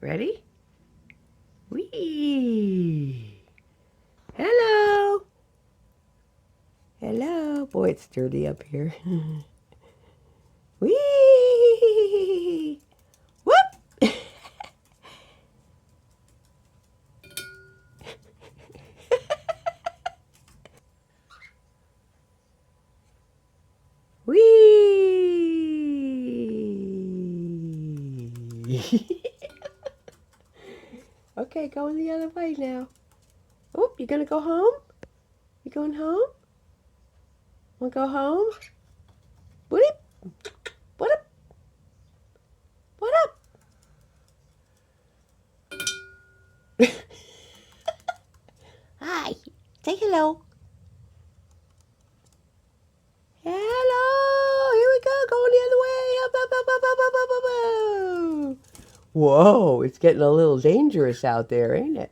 Ready? Whee! Hello! Hello! Boy, it's dirty up here. Whee! Whoop! Whee! Okay, going the other way now. Oh, you gonna go home? You going home? Wanna go home? What up? What up? What up? Hi. Say hello. Hello. Here we go. Going the other way. Up, up, up, up, up, up, up, up, up. Whoa, it's getting a little dangerous out there, ain't it?